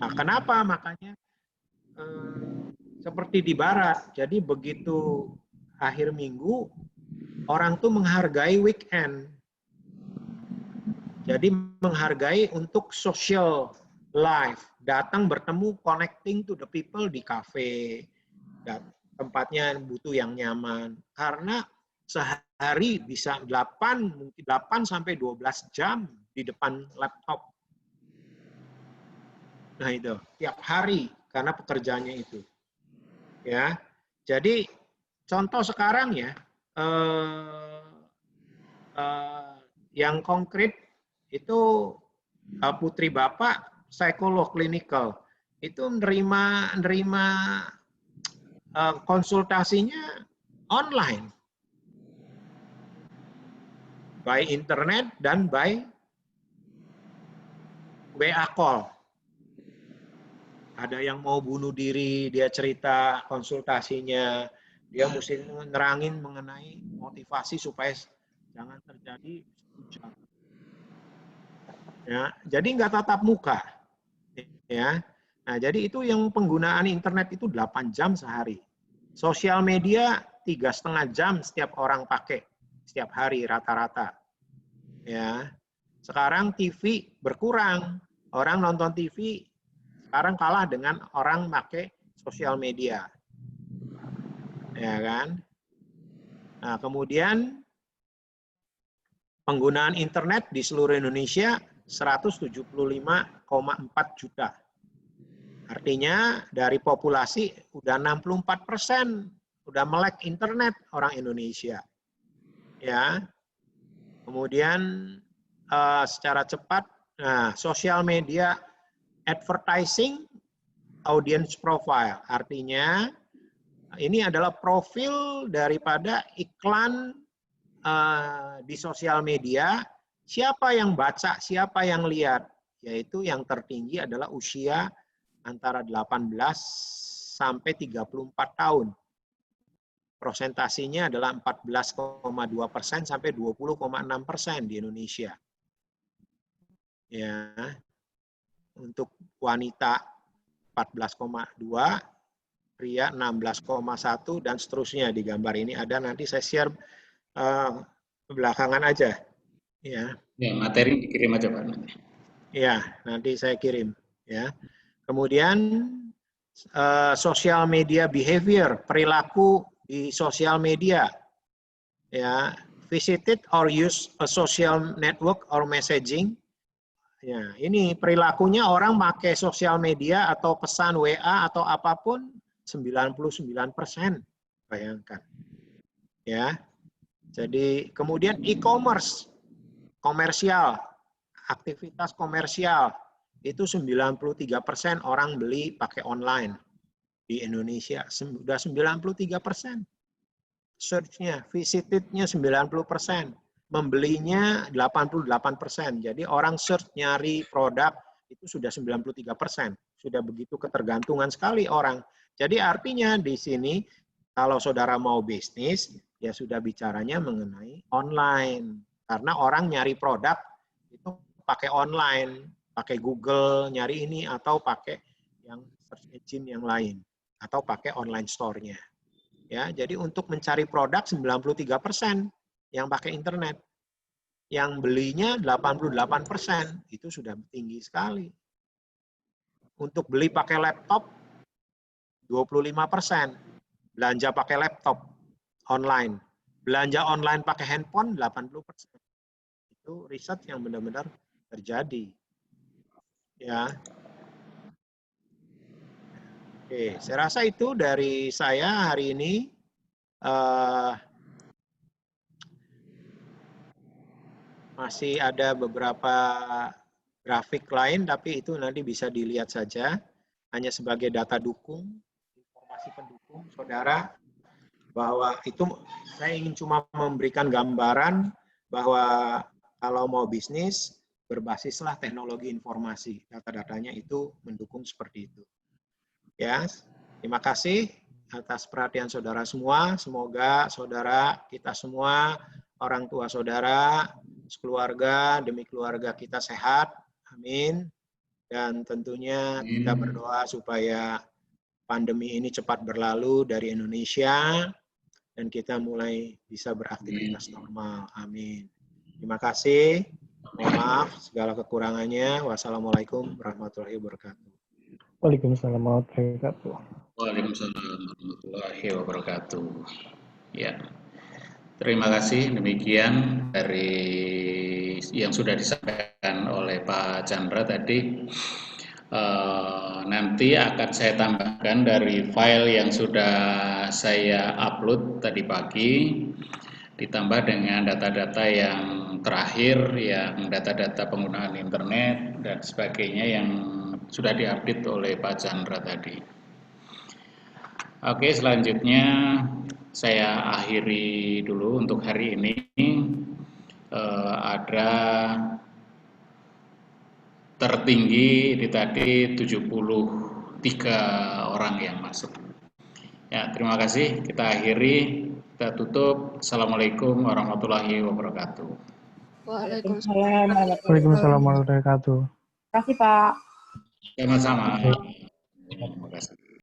Nah, kenapa? Makanya seperti di barat, jadi begitu akhir minggu, orang tuh menghargai weekend. Jadi menghargai untuk social life, datang bertemu, connecting to the people di cafe, tempatnya butuh yang nyaman. Karena sehari bisa 8 sampai 12 jam di depan laptop. Nah itu, tiap hari karena pekerjaannya itu. Ya. Jadi contoh sekarang ya, yang konkret itu putri bapak psikolog klinikal itu nerima konsultasinya online, by internet dan by WA call. Ada yang mau bunuh diri, dia cerita konsultasinya, dia mesti nerangin mengenai motivasi supaya jangan terjadi hujan. Ya, jadi nggak tatap muka. Ya. Nah, jadi itu yang penggunaan internet itu 8 jam sehari. Sosial media 3,5 jam setiap orang pakai setiap hari rata-rata. Ya. Sekarang TV berkurang. Orang nonton TV sekarang kalah dengan orang pakai sosial media. Ya kan? Nah, kemudian penggunaan internet di seluruh Indonesia 175,4 juta. Artinya dari populasi udah 64% udah melek internet orang Indonesia. Ya. Kemudian secara cepat, nah, sosial media advertising audience profile. Artinya ini adalah profil daripada iklan di sosial media, siapa yang baca, siapa yang lihat, yaitu yang tertinggi adalah usia antara 18 sampai 34 tahun. Prosentasinya adalah 14,2% sampai 20,6% di Indonesia. Ya. Untuk wanita 14,2, pria 16,1 dan seterusnya di gambar ini ada, nanti saya share belakangan aja. Ya. Ya, materi dikirim aja Pak. Ya, nanti saya kirim. Ya. Kemudian social media behavior, perilaku di sosial media. Ya, visited or use a social network or messaging. Ya, ini perilakunya orang pakai sosial media atau pesan WA atau apapun 99%. Bayangkan. Ya. Jadi kemudian e-commerce, komersial, aktivitas komersial itu 93% orang beli pakai online di Indonesia, sudah 93%. Search-nya, visited-nya 90%, membelinya 88%. Jadi orang search nyari produk itu sudah 93%. Sudah begitu ketergantungan sekali orang. Jadi artinya di sini kalau saudara mau bisnis, ya sudah bicaranya mengenai online. Karena orang nyari produk itu pakai online, pakai Google, nyari ini, atau pakai yang search engine yang lain, atau pakai online store-nya. Ya, jadi untuk mencari produk 93% yang pakai internet. Yang belinya 88%, itu sudah tinggi sekali. Untuk beli pakai laptop 25%, belanja pakai laptop online. Belanja online pakai handphone 80%. Itu riset yang benar-benar terjadi. Ya. Oke, saya rasa itu dari saya hari ini. Masih ada beberapa grafik lain, tapi itu nanti bisa dilihat saja. Hanya sebagai data dukung, informasi pendukung, saudara, bahwa itu saya ingin cuma memberikan gambaran bahwa kalau mau bisnis, berbasislah teknologi informasi. Data-datanya itu mendukung seperti itu. Ya, terima kasih atas perhatian saudara semua. Semoga saudara kita semua, orang tua saudara, keluarga demi keluarga kita sehat. Amin. Dan tentunya kita berdoa supaya pandemi ini cepat berlalu dari Indonesia dan kita mulai bisa beraktivitas normal. Amin. Terima kasih. Mohon maaf segala kekurangannya. Wassalamualaikum warahmatullahi wabarakatuh. Waalaikumsalam warahmatullahi wabarakatuh. Waalaikumsalam warahmatullahi wabarakatuh. Ya, terima kasih. Demikian dari yang sudah disampaikan oleh Pak Chandra tadi. Nanti akan saya tambahkan dari file yang sudah saya upload tadi pagi, ditambah dengan data-data yang terakhir, yang data-data penggunaan internet dan sebagainya yang sudah diupdate oleh Pak Chandra tadi. Oke, selanjutnya saya akhiri dulu untuk hari ini. Ada tertinggi di tadi 73 orang yang masuk. Ya, terima kasih. Kita akhiri, kita tutup. Assalamualaikum warahmatullahi wabarakatuh. Waalaikumsalam. Waalaikumsalam warahmatullahi wabarakatuh. Terima kasih, Pak. Sama-sama. Terima kasih.